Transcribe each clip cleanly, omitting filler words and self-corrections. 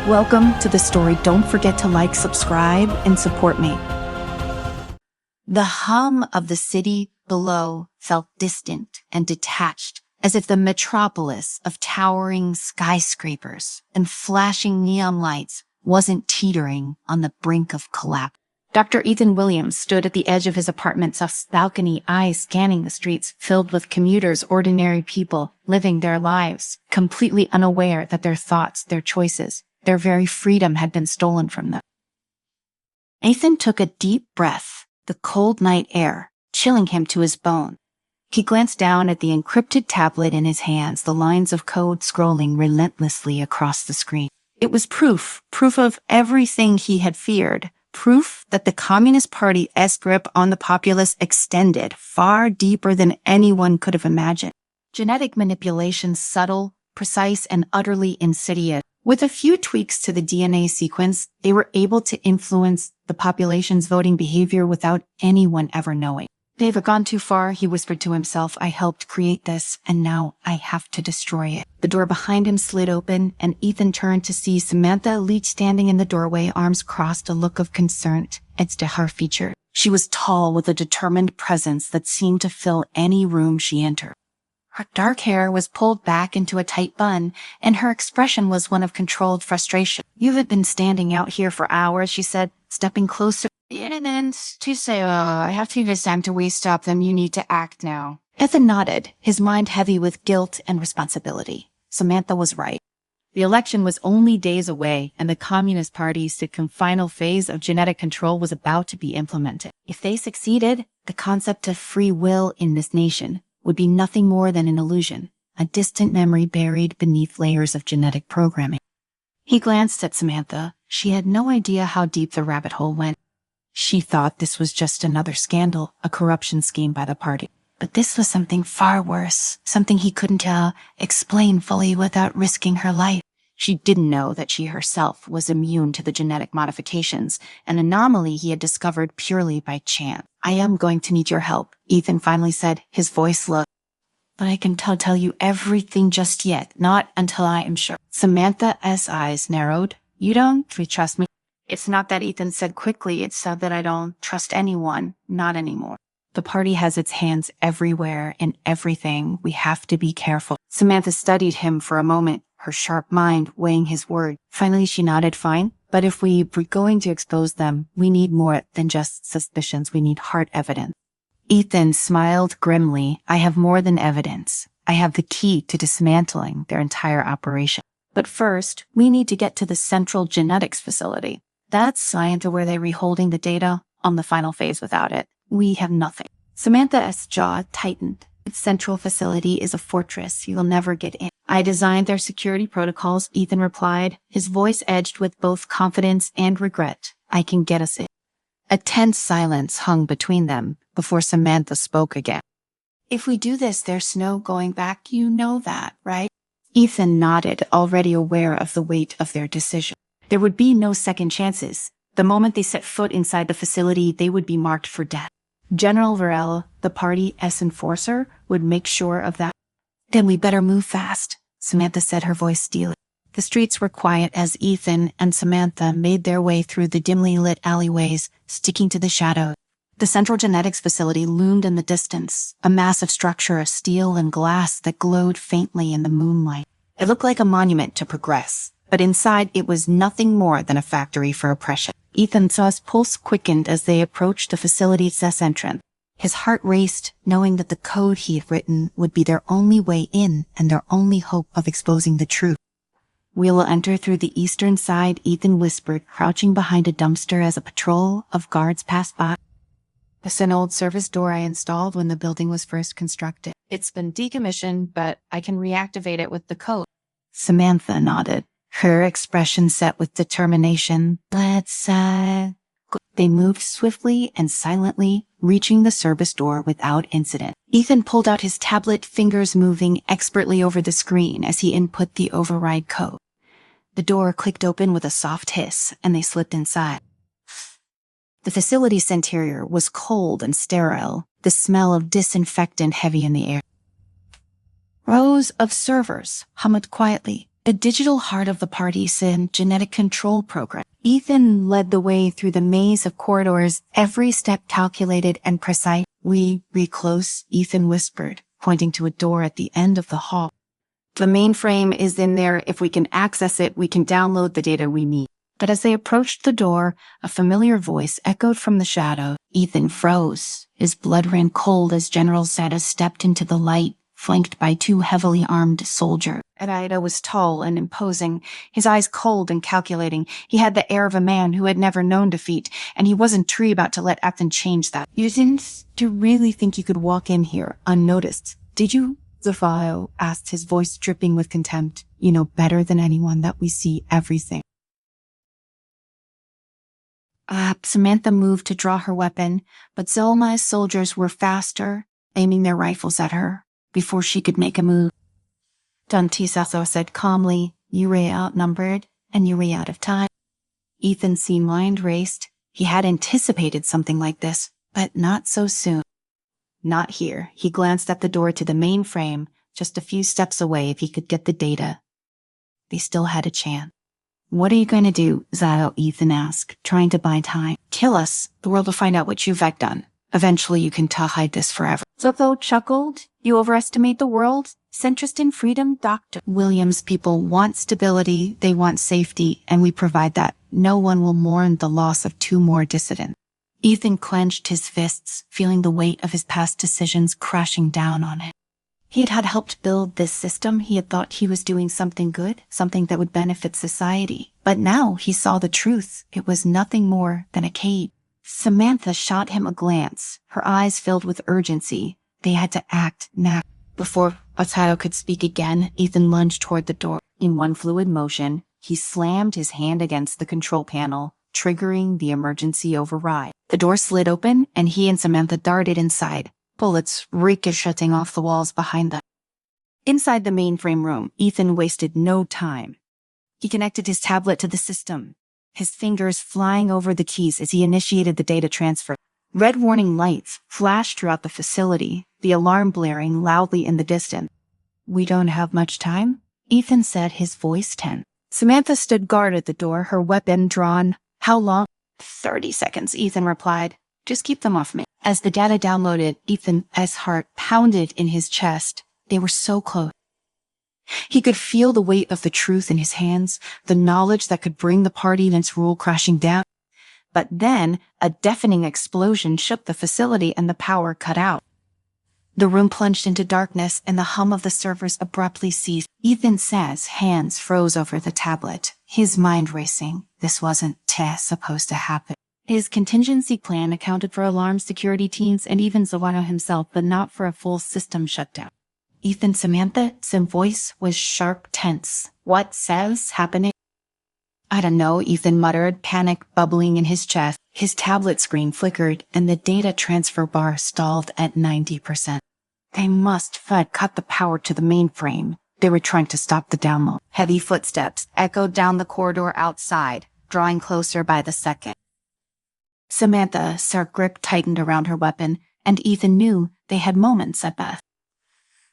Welcome to the story. Don't forget to like, subscribe, and support me. The hum of the city below felt distant and detached, as if the metropolis of towering skyscrapers and flashing neon lights wasn't teetering on the brink of collapse. Dr. Ethan Williams stood at the edge of his apartment's balcony, eyes scanning the streets filled with commuters, ordinary people living their lives, completely unaware that their thoughts, their choices, their very freedom had been stolen from them. Ethan took a deep breath, the cold night air chilling him to his bone. He glanced down at the encrypted tablet in his hands, the lines of code scrolling relentlessly across the screen. It was proof of everything he had feared, proof that the Communist Party's grip on the populace extended far deeper than anyone could have imagined. Genetic manipulation, subtle, precise, and utterly insidious. With a few tweaks to the DNA sequence, they were able to influence the population's voting behavior without anyone ever knowing. They've gone too far, he whispered to himself. I helped create this, and now I have to destroy it. The door behind him slid open, and Ethan turned to see Samantha Leach standing in the doorway, arms crossed, a look of concern etched to her feature. She was tall, with a determined presence that seemed to fill any room she entered. Her dark hair was pulled back into a tight bun, and her expression was one of controlled frustration. You have been standing out here for hours, she said, stepping closer. And then to say, I have to use time to stop them. You need to act now. Ethan nodded, his mind heavy with guilt and responsibility. Samantha was right. The election was only days away, and the Communist Party's final phase of genetic control was about to be implemented. If they succeeded, the concept of free will in this nation would be nothing more than an illusion, a distant memory buried beneath layers of genetic programming. He glanced at Samantha. She had no idea how deep the rabbit hole went. She thought this was just another scandal, a corruption scheme by the party. But this was something far worse, something he couldn't explain fully without risking her life. She didn't know that she herself was immune to the genetic modifications, an anomaly he had discovered purely by chance. I am going to need your help, Ethan finally said, his voice low. But I can tell you everything just yet, not until I am sure. Samantha's eyes narrowed. You don't trust me? It's not that, Ethan said quickly. It's that I don't trust anyone, not anymore. The party has its hands everywhere in everything. We have to be careful. Samantha studied him for a moment, her sharp mind weighing his word. Finally, she nodded. Fine. But if we're going to expose them, we need more than just suspicions. We need hard evidence. Ethan smiled grimly. I have more than evidence. I have the key to dismantling their entire operation. But first, we need to get to the central genetics facility. That's science where they're reholding the data on the final phase. Without it, we have nothing. Samantha's jaw tightened. Its central facility is a fortress. You'll never get in. I designed their security protocols, Ethan replied, his voice edged with both confidence and regret. I can get us in. A tense silence hung between them before Samantha spoke again. If we do this, there's no going back. You know that, right? Ethan nodded, already aware of the weight of their decision. There would be no second chances. The moment they set foot inside the facility, they would be marked for death. General Varela, the party's enforcer, would make sure of that. Then we better move fast, Samantha said, her voice steely. The streets were quiet as Ethan and Samantha made their way through the dimly lit alleyways, sticking to the shadows. The central genetics facility loomed in the distance, a massive structure of steel and glass that glowed faintly in the moonlight. It looked like a monument to progress, but inside it was nothing more than a factory for oppression. Ethan saw his pulse quickened as they approached the facility's entrance. His heart raced, knowing that the code he had written would be their only way in and their only hope of exposing the truth. We will enter through the eastern side, Ethan whispered, crouching behind a dumpster as a patrol of guards passed by. It's an old service door I installed when the building was first constructed. It's been decommissioned, but I can reactivate it with the code. Samantha nodded, her expression set with determination. Let's, They moved swiftly and silently, reaching the service door without incident. Ethan pulled out his tablet, fingers moving expertly over the screen as he input the override code. The door clicked open with a soft hiss, and they slipped inside. The facility's interior was cold and sterile, the smell of disinfectant heavy in the air. Rows of servers hummed quietly, The digital heart of the party's genetic control program. Ethan led the way through the maze of corridors, every step calculated and precise. "We be close," Ethan whispered, pointing to a door at the end of the hall. "The mainframe is in there. If we can access it, we can download the data we need." But as they approached the door, a familiar voice echoed from the shadow. Ethan froze. His blood ran cold as General Zeta stepped into the light, flanked by two heavily armed soldiers. Ida was tall and imposing, his eyes cold and calculating. He had the air of a man who had never known defeat, and he wasn't about to let Ethan change that. "You didn't really think you could walk in here unnoticed, did you?" Sci-Fi asked, his voice dripping with contempt. "You know better than anyone that we see everything." Samantha moved to draw her weapon, but Zelma's soldiers were faster, aiming their rifles at her before she could make a move. Dantisaso said calmly, "You were outnumbered, and you were out of time." Ethan's mind raced. He had anticipated something like this, but not so soon. Not here. He glanced at the door to the mainframe, just a few steps away if he could get the data. They still had a chance. "What are you going to do?" Zio Ethan asked, trying to buy time. "Kill us. The world will find out what you've done. Eventually you can hide this forever." Zotho chuckled. "You overestimate the world. Centrist in freedom, Dr. Williams' people want stability, they want safety, and we provide that. No one will mourn the loss of two more dissidents." Ethan clenched his fists, feeling the weight of his past decisions crashing down on him. He had helped build this system. He had thought he was doing something good, something that would benefit society. But now he saw the truth. It was nothing more than a cage. Samantha shot him a glance, her eyes filled with urgency. They had to act now. Before Atayo could speak again, Ethan lunged toward the door. In one fluid motion, he slammed his hand against the control panel, triggering the emergency override. The door slid open, and he and Samantha darted inside, bullets ricocheting off the walls behind them. Inside the mainframe room, Ethan wasted no time. He connected his tablet to the system, his fingers flying over the keys as he initiated the data transfer. Red warning lights flashed throughout the facility, the alarm blaring loudly in the distance. "We don't have much time," Ethan said, his voice tense. Samantha stood guard at the door, her weapon drawn. "How long?" 30 seconds, Ethan replied. "Just keep them off me." As the data downloaded, Ethan's heart pounded in his chest. They were so close. He could feel the weight of the truth in his hands, the knowledge that could bring the party and its rule crashing down. But then, a deafening explosion shook the facility and the power cut out. The room plunged into darkness and the hum of the servers abruptly ceased. Ethan's hands froze over the tablet, his mind racing. This wasn't supposed to happen. His contingency plan accounted for alarmed security teams and even Zawano himself, but not for a full system shutdown. Samantha's voice was sharp, tense. "What's happening?" "I don't know," Ethan muttered, panic bubbling in his chest. His tablet screen flickered, and the data transfer bar stalled at 90%. They must cut the power to the mainframe. They were trying to stop the download. Heavy footsteps echoed down the corridor outside, drawing closer by the second. Samantha's grip tightened around her weapon, and Ethan knew they had moments at best.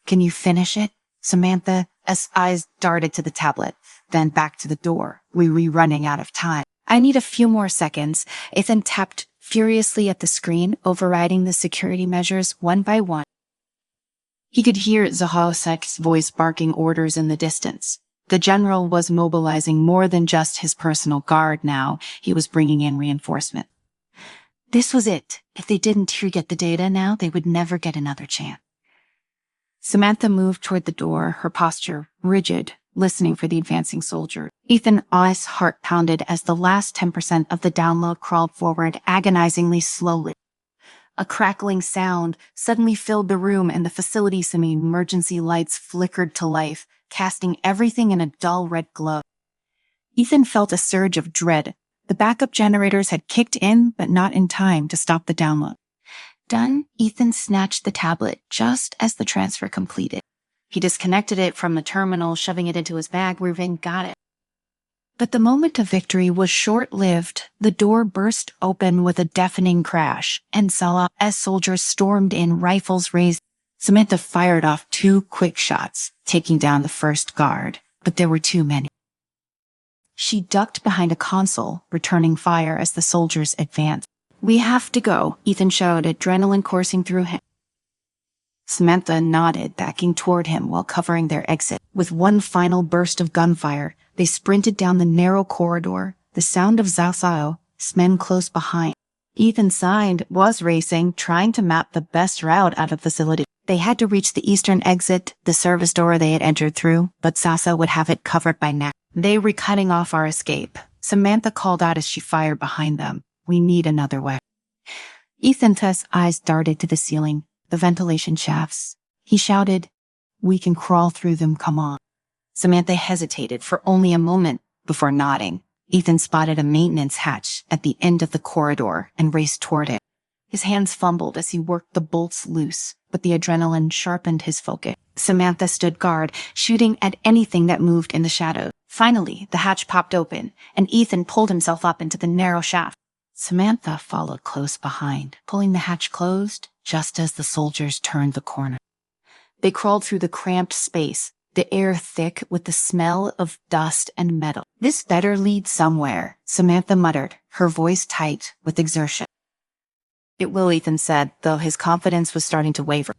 "Can you finish it?" Samantha's eyes darted to the tablet, then back to the door. "We're running out of time." "I need a few more seconds." Ethan tapped furiously at the screen, overriding the security measures one by one. He could hear Zahaosek's voice barking orders in the distance. The general was mobilizing more than just his personal guard now. He was bringing in reinforcement. This was it. If they didn't get the data now, they would never get another chance. Samantha moved toward the door, her posture rigid, listening for the advancing soldier. Ethan's heart pounded as the last 10% of the download crawled forward, agonizingly slowly. A crackling sound suddenly filled the room, and the facility's emergency lights flickered to life, casting everything in a dull red glow. Ethan felt a surge of dread. The backup generators had kicked in, but not in time to stop the download. Done, Ethan snatched the tablet just as the transfer completed. He disconnected it from the terminal, shoving it into his bag where Vin got it. But the moment of victory was short-lived. The door burst open with a deafening crash, and Salah, as soldiers stormed in, rifles raised. Samantha fired off 2 quick shots, taking down the first guard. but there were too many. She ducked behind a console, returning fire as the soldiers advanced. "We have to go," Ethan shouted, adrenaline coursing through him. Samantha nodded, backing toward him while covering their exit. With one final burst of gunfire, they sprinted down the narrow corridor, the sound of Zhao men close behind. Ethan's side was racing, trying to map the best route out of the facility. They had to reach the eastern exit, the service door they had entered through, but Sasa would have it covered by now. "They were cutting off our escape," Samantha called out as she fired behind them. "We need another way." Ethan's eyes darted to the ceiling, the ventilation shafts. He shouted, "We can crawl through them, come on." Samantha hesitated for only a moment before nodding. Ethan spotted a maintenance hatch at the end of the corridor and raced toward it. His hands fumbled as he worked the bolts loose, but the adrenaline sharpened his focus. Samantha stood guard, shooting at anything that moved in the shadows. Finally, the hatch popped open, and Ethan pulled himself up into the narrow shaft. Samantha followed close behind, pulling the hatch closed just as the soldiers turned the corner. They crawled through the cramped space, the air thick with the smell of dust and metal. "This better lead somewhere," Samantha muttered, her voice tight with exertion. "It will," Ethan said, though his confidence was starting to waver.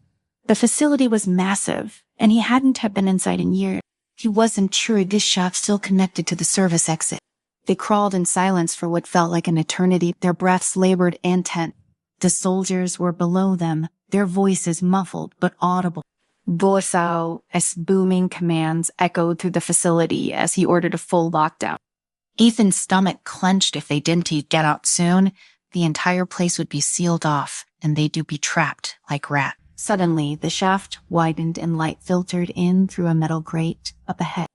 The facility was massive, and he hadn't been inside in years. He wasn't sure this shaft still connected to the service exit. They crawled in silence for what felt like an eternity, their breaths labored and tense. The soldiers were below them, their voices muffled but audible. Boasao's booming commands echoed through the facility as he ordered a full lockdown. Ethan's stomach clenched. If they didn't get out soon, the entire place would be sealed off, and they'd be trapped like rats. Suddenly, the shaft widened and light filtered in through a metal grate up ahead.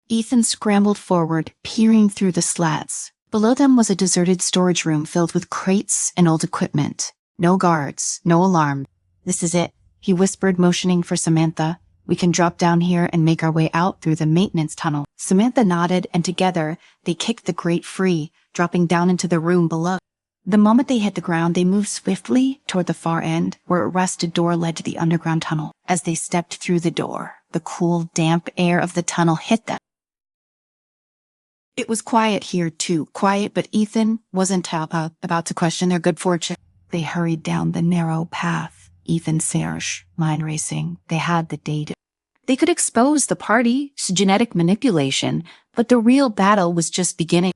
Ethan scrambled forward, peering through the slats. Below them was a deserted storage room filled with crates and old equipment. No guards, no alarm. "This is it," he whispered, motioning for Samantha. "We can drop down here and make our way out through the maintenance tunnel." Samantha nodded, and together, they kicked the grate free, dropping down into the room below. The moment they hit the ground, they moved swiftly toward the far end, where a rusted door led to the underground tunnel. As they stepped through the door, the cool, damp air of the tunnel hit them. It was quiet here, too. Quiet, but Ethan wasn't about to question their good fortune. They hurried down the narrow path. Ethan, Serge, mind racing. They had the data. They could expose the party's genetic manipulation, but the real battle was just beginning.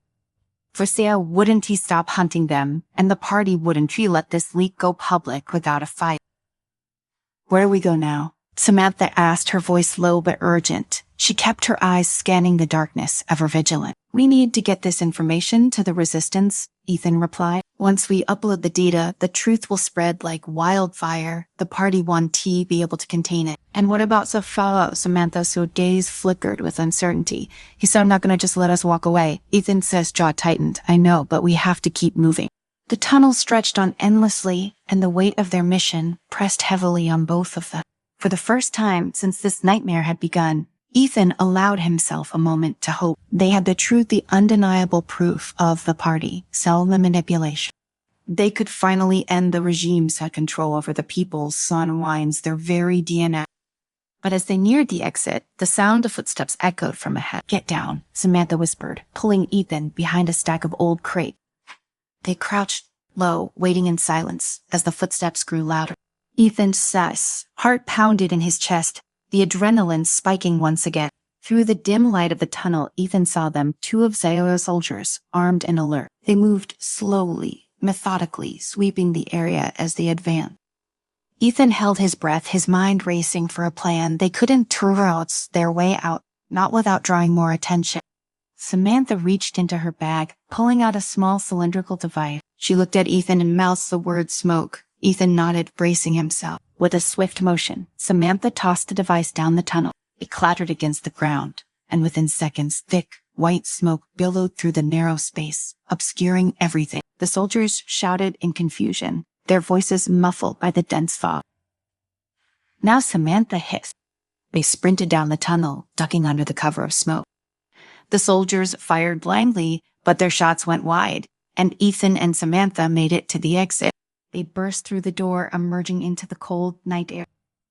For Saya, wouldn't he stop hunting them, and the party wouldn't he let this leak go public without a fight. "Where do we go now?" Samantha asked, her voice low but urgent. She kept her eyes scanning the darkness, ever vigilant. "We need to get this information to the Resistance," Ethan replied. "Once we upload the data, the truth will spread like wildfire. The party won't be able to contain it." "And what about Sci-Fi?" Samantha's gaze flickered with uncertainty. "He's so not going to just let us walk away." Ethan's jaw tightened. "I know, but we have to keep moving." The tunnel stretched on endlessly, and the weight of their mission pressed heavily on both of them. For the first time since this nightmare had begun, Ethan allowed himself a moment to hope. They had the truth, the undeniable proof of the party, cell manipulation. They could finally end the regime's control over the people's sun winds, their very DNA. But as they neared the exit, the sound of footsteps echoed from ahead. "Get down," Samantha whispered, pulling Ethan behind a stack of old crates. They crouched low, waiting in silence as the footsteps grew louder. Ethan's heart pounded in his chest, the adrenaline spiking once again. Through the dim light of the tunnel, Ethan saw them, two of Zayo's soldiers, armed and alert. They moved slowly, methodically, sweeping the area as they advanced. Ethan held his breath, his mind racing for a plan. They couldn't route their way out, not without drawing more attention. Samantha reached into her bag, pulling out a small cylindrical device. She looked at Ethan and mouthed the word "smoke." Ethan nodded, bracing himself. With a swift motion, Samantha tossed the device down the tunnel. It clattered against the ground, and within seconds, thick, white smoke billowed through the narrow space, obscuring everything. The soldiers shouted in confusion, their voices muffled by the dense fog. Now Samantha hissed. They sprinted down the tunnel, ducking under the cover of smoke. The soldiers fired blindly, but their shots went wide, and Ethan and Samantha made it to the exit. They burst through the door, emerging into the cold night air.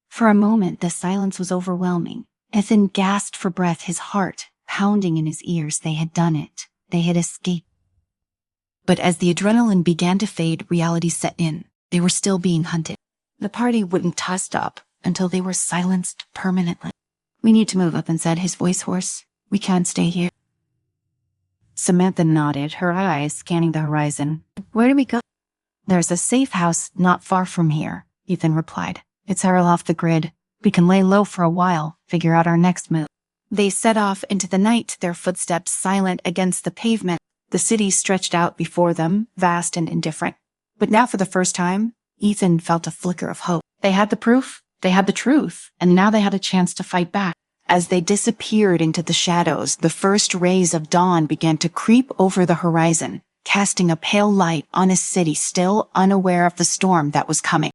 For a moment, the silence was overwhelming, Ethan gasped for breath, his heart pounding in his ears. They had done it. They had escaped. But as the adrenaline began to fade, reality set in. They were still being hunted. The party wouldn't stop until they were silenced permanently. "We need to move," Ethan said, his voice hoarse. "We can't stay here." Samantha nodded, her eyes scanning the horizon. "Where do we go?" "There's a safe house not far from here," Ethan replied. "It's a off the grid. We can lay low for a while, figure out our next move." They set off into the night, their footsteps silent against the pavement. The city stretched out before them, vast and indifferent. But now for the first time, Ethan felt a flicker of hope. They had the proof, they had the truth, and now they had a chance to fight back. As they disappeared into the shadows, the first rays of dawn began to creep over the horizon, casting a pale light on a city still unaware of the storm that was coming.